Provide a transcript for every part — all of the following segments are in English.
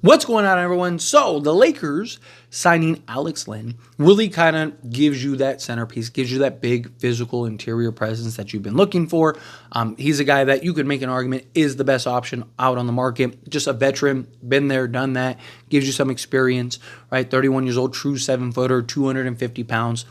What's going on, everyone? So the Lakers signing Alex Len really kind of gives you that centerpiece, gives you that big physical interior presence that you've been looking for. He's a guy that you could make an argument is the best option out on the market. Just a veteran, been there, done that, gives you some experience, right? 31 years old, true 7-footer, 250 pounds.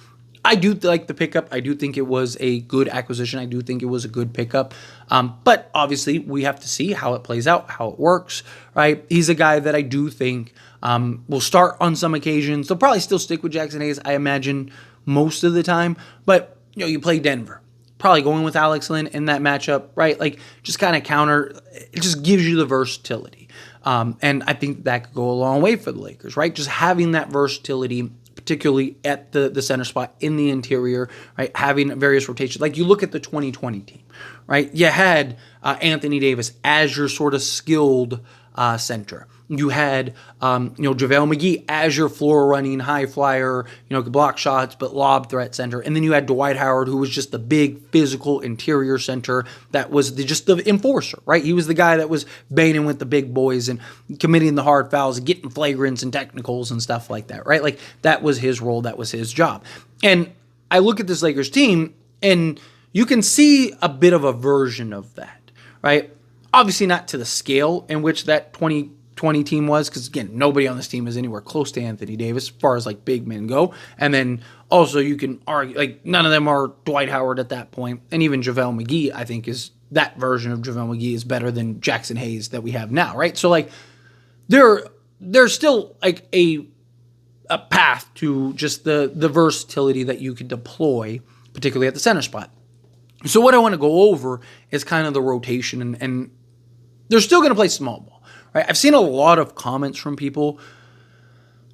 I do like the pickup. I do think it was a good acquisition. I do think it was a good pickup. But obviously, we have to see how it plays out, how it works, right? He's a guy that I do think will start on some occasions. They'll probably still stick with Jaxson Hayes, I imagine, most of the time. But, you play Denver. Probably going with Alex Len in that matchup, right? Like, just kind of counter. It just gives you the versatility. And I think that could go a long way for the Lakers, right? Just having that versatility, particularly at the center spot in the interior, right? Having various rotations. Like you look at the 2020 team, right? You had Anthony Davis as your sort of skilled center. You had, JaVale McGee as your floor running high flyer, could block shots, but lob threat center. And then you had Dwight Howard, who was just the big physical interior center that was just the enforcer, right? He was the guy that was banging with the big boys and committing the hard fouls and getting flagrants and technicals and stuff like that, right? Like that was his role. That was his job. And I look at this Lakers team and you can see a bit of a version of that, right? Obviously not to the scale in which that 2020 team was, because again, nobody on this team is anywhere close to Anthony Davis as far as like big men go. And then also you can argue like none of them are Dwight Howard at that point. And even JaVale McGee, I think, is that version of JaVale McGee is better than Jaxson Hayes that we have now, right? So like there's still like a path to just the versatility that you could deploy, particularly at the center spot. So what I want to go over is kind of the rotation, and they're still going to play small ball, right? I've seen a lot of comments from people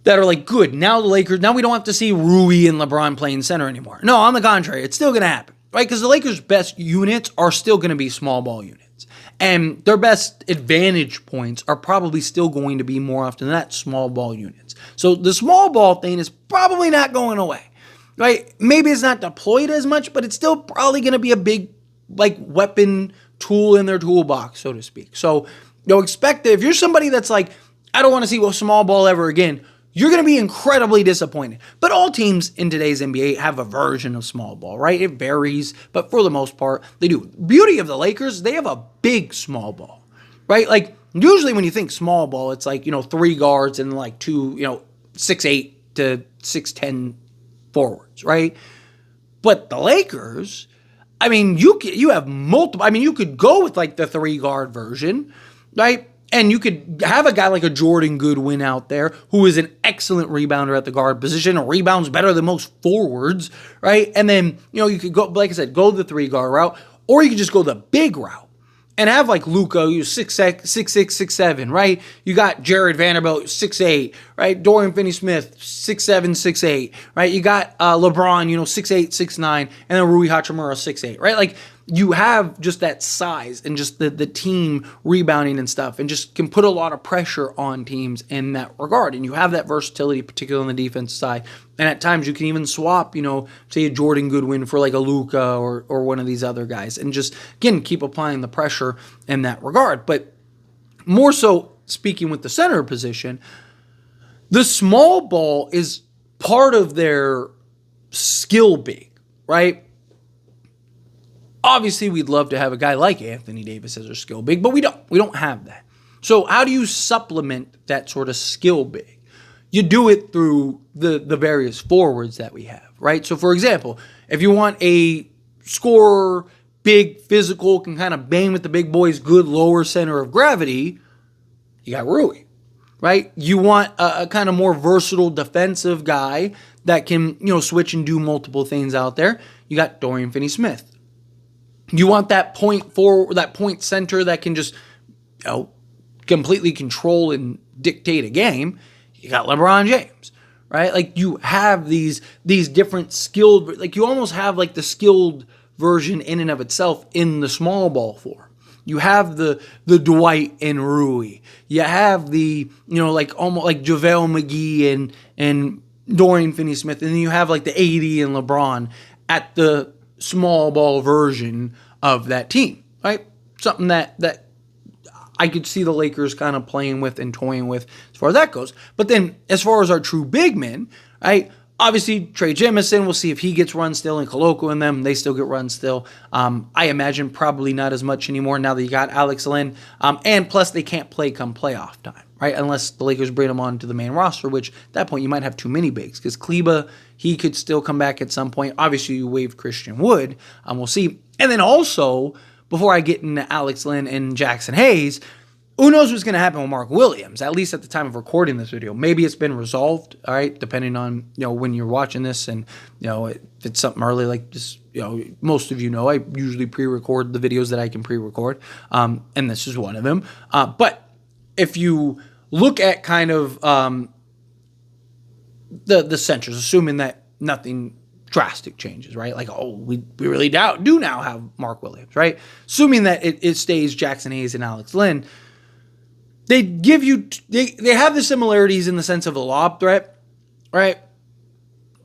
that are like, good, now we don't have to see Rui and LeBron playing center anymore. No, on the contrary, it's still going to happen, right? Because the Lakers' best units are still going to be small ball units. And their best advantage points are probably still going to be more often than that small ball units. So the small ball thing is probably not going away, right? Maybe it's not deployed as much, but it's still probably going to be a big like weapon tool in their toolbox, so to speak. So expect that if you're somebody that's like, I don't want to see a small ball ever again, you're going to be incredibly disappointed. But all teams in today's NBA have a version of small ball, right? It varies, but for the most part, they do. Beauty of the Lakers, they have a big small ball, right? Like usually when you think small ball, it's like, 3 guards and like 2, 6'8" to 6'10" forwards, right? But the Lakers, I mean, you have multiple. I mean, you could go with like the 3-guard version, right? And you could have a guy like a Jordan Goodwin out there who is an excellent rebounder at the guard position, or rebounds better than most forwards, right? And then, you could go, like I said, go the 3-guard route, or you could just go the big route and have like Luka, who's 6'6", 6'7", right? You got Jared Vanderbilt, 6'8", right? Dorian Finney-Smith, 6'7", 6'8", right? You got LeBron, 6'8", 6'9", and then Rui Hachimura, 6'8", right? Like you have just that size and just the team rebounding and stuff, and just can put a lot of pressure on teams in that regard. And you have that versatility, particularly on the defense side. And at times you can even swap, say a Jordan Goodwin for like a Luka or one of these other guys, and just, again, keep applying the pressure in that regard. But more so, speaking with the center position, the small ball is part of their skill big, right? Obviously, we'd love to have a guy like Anthony Davis as our skill big, but we don't. We don't have that. So how do you supplement that sort of skill big? You do it through the various forwards that we have, right? So, for example, if you want a scorer, big, physical, can kind of bang with the big boys, good lower center of gravity, you got Rui, right? You want a kind of more versatile defensive guy that can, switch and do multiple things out there. You got Dorian Finney-Smith. You want that point forward, that point center that can just, completely control and dictate a game. You got LeBron James, right? Like you have these different skilled, like you almost have like the skilled version in and of itself in the small ball form. You have the Dwight and Rui. You have the, like almost like JaVale McGee and Dorian Finney-Smith. And then you have like the AD and LeBron at the small ball version of that team, right? Something that I could see the Lakers kind of playing with and toying with as far as that goes. But then as far as our true big men, right? Obviously, Trey Jemison, we'll see if he gets run still, and Koloko and them, they still get run still. I imagine probably not as much anymore now that you got Alex Len. And plus, they can't play come playoff time, right? Unless the Lakers bring them onto the main roster, which at that point you might have too many bigs. Because Kleba, he could still come back at some point. Obviously, you waived Christian Wood. We'll see. And then also, before I get into Alex Len and Jaxson Hayes, who knows what's going to happen with Mark Williams, at least at the time of recording this video. Maybe it's been resolved, all right, depending on, when you're watching this. And, if it's something early like this, most of I usually pre-record the videos that I can pre-record. And this is one of them. But if you look at kind of the centers, assuming that nothing drastic changes, right? Like, we really do now have Mark Williams, right? Assuming that it stays Jaxson Hayes and Alex Len, they give you, they have the similarities in the sense of a lob threat, right?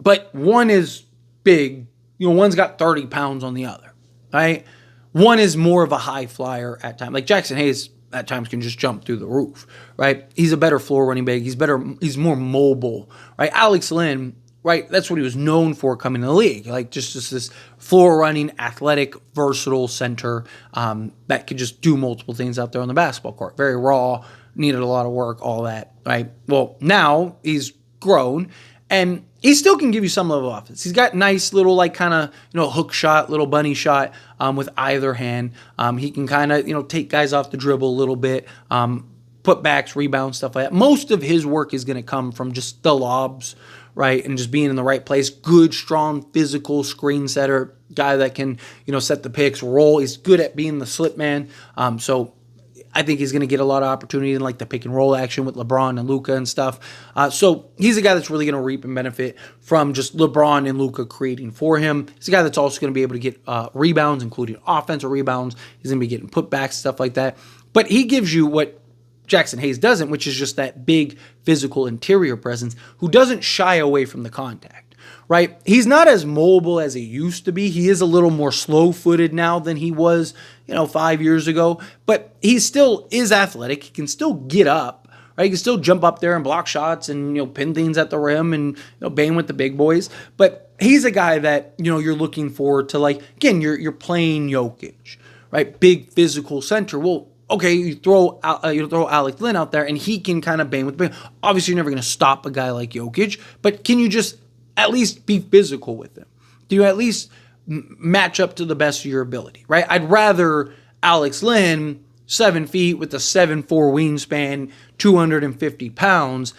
But one is big, one's got 30 pounds on the other, right? One is more of a high flyer at times. Like Jaxson Hayes at times can just jump through the roof, right? He's a better floor running back. He's more mobile, right? Alex Len, right? That's what he was known for coming to the league. Like just this floor running, athletic, versatile center that could just do multiple things out there on the basketball court. Very raw, needed a lot of work, all that, right? Well, now he's grown and he still can give you some level of offense. He's got nice little like kind of, hook shot, little bunny shot with either hand. He can kind of, take guys off the dribble a little bit, putbacks, rebounds, stuff like that. Most of his work is going to come from just the lobs, right? And just being in the right place. Good, strong, physical screen setter. Guy that can, set the picks, roll. He's good at being the slip man. So I think he's going to get a lot of opportunity in like the pick and roll action with LeBron and Luka and stuff. So he's a guy that's really going to reap and benefit from just LeBron and Luka creating for him. He's a guy that's also going to be able to get rebounds, including offensive rebounds. He's going to be getting putbacks, stuff like that. But he gives you what Jaxson Hayes doesn't, which is just that big physical interior presence who doesn't shy away from the contact, right? He's not as mobile as he used to be. He is a little more slow-footed now than he was, 5 years ago, but he still is athletic. He can still get up, right? He can still jump up there and block shots and, pin things at the rim and, bang with the big boys. But he's a guy that, you're looking forward to, like, again, you're playing Jokic, right? Big physical center. Well, okay, you throw Alex Len out there, and he can kind of bang with the bang. Obviously, you're never going to stop a guy like Jokic, but can you just at least be physical with him? Do you at least match up to the best of your ability, right? I'd rather Alex Len, 7 feet with a 7'4" wingspan, 250 pounds,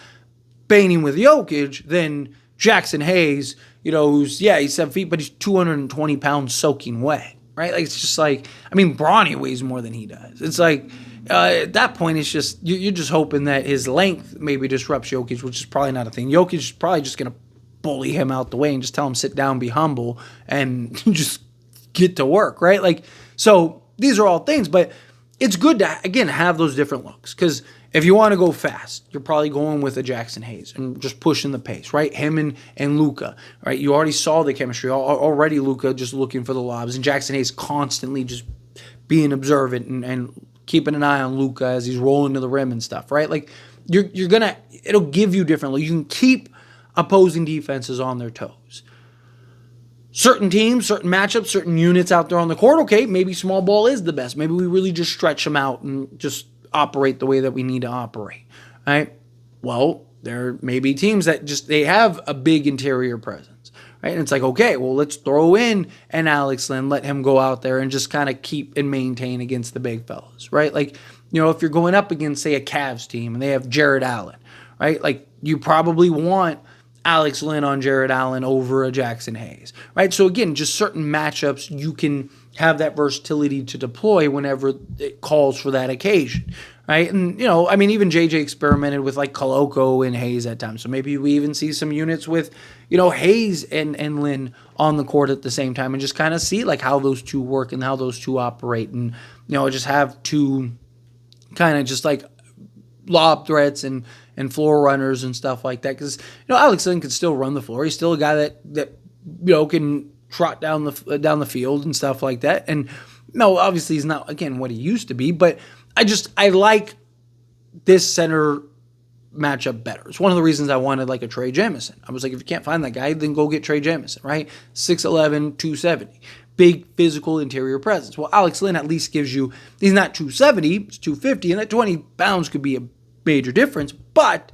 banging with Jokic than Jaxson Hayes, he's 7 feet, but he's 220 pounds soaking wet. Right? Like, it's just like, Bronny weighs more than he does. It's like, at that point, it's just, you're just hoping that his length maybe disrupts Jokic, which is probably not a thing. Jokic is probably just going to bully him out the way and just tell him, sit down, be humble, and just get to work, right? Like, so these are all things, but it's good to, again, have those different looks. Because if you want to go fast, you're probably going with a Jaxson Hayes and just pushing the pace, right? Him and Luka, right? You already saw the chemistry. Already Luka just looking for the lobs, and Jaxson Hayes constantly just being observant and keeping an eye on Luka as he's rolling to the rim and stuff, right? Like, you're going to, it'll give you different looks. You can keep opposing defenses on their toes. Certain teams, certain matchups, certain units out there on the court, okay, maybe small ball is the best. Maybe we really just stretch them out and just operate the way that we need to operate, right? Well, there may be teams that just, they have a big interior presence, right? And it's like, okay, well, let's throw in an Alex Len, let him go out there and just kind of keep and maintain against the big fellas, right? Like, if you're going up against, say, a Cavs team and they have Jared Allen, right? Like, you probably want Alex Len on Jared Allen over a Jaxson Hayes, right? So again, just certain matchups, you can have that versatility to deploy whenever it calls for that occasion, right? And, even JJ experimented with like Koloko and Hayes at times. So maybe we even see some units with, Hayes and Len on the court at the same time and just kind of see like how those two work and how those two operate and, just have two kind of just like lob threats and floor runners and stuff like that. Because, Alex Len can still run the floor. He's still a guy that can trot down the field and stuff like that. And no, obviously he's not, again, what he used to be, but I like this center matchup better. It's one of the reasons I wanted like a Trey Jamison. I was like, if you can't find that guy, then go get Trey Jamison, right? 6'11", 270. Big physical interior presence. Well, Alex Len at least gives you, he's not 270, he's 250, and that 20 pounds could be a major difference, but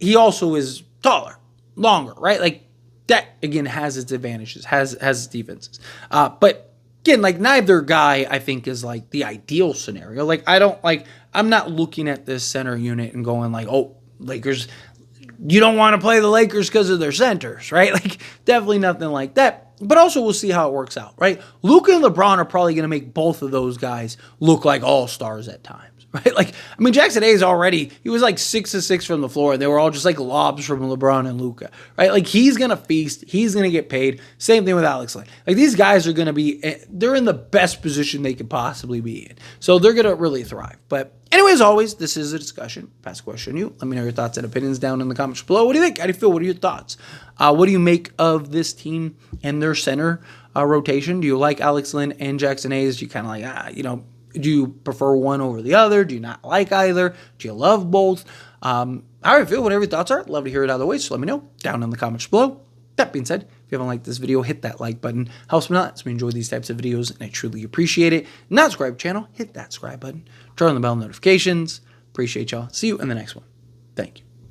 he also is taller, longer, right? Like that, again, has its advantages, has its defenses. But again, like neither guy, I think, is like the ideal scenario. Like I'm not looking at this center unit and going like, oh, Lakers, you don't want to play the Lakers because of their centers, right? Like definitely nothing like that. But also we'll see how it works out, right? Luka and LeBron are probably going to make both of those guys look like all-stars at times, right? Like, I mean, Jaxson Hayes already, he was like 6 of 6 from the floor. They were all just like lobs from LeBron and Luka, right? Like, he's going to feast. He's going to get paid. Same thing with Alex Len. Like, these guys are going to be, they're in the best position they could possibly be in. So they're going to really thrive. But anyway, as always, this is a discussion. Pass a question to you. Let me know your thoughts and opinions down in the comments below. What do you think? How do you feel? What are your thoughts? What do you make of this team and their center rotation? Do you like Alex Len and Jaxson Hayes? Do you kind of like, do you prefer one over the other? Do you not like either? Do you love both? How do you feel? Whatever your thoughts are, love to hear it either way. So let me know down in the comments below. That being said, if you haven't liked this video, hit that like button. Helps me out. So we enjoy these types of videos, and I truly appreciate it. Not subscribe to the channel, hit that subscribe button. Turn on the bell notifications. Appreciate y'all. See you in the next one. Thank you.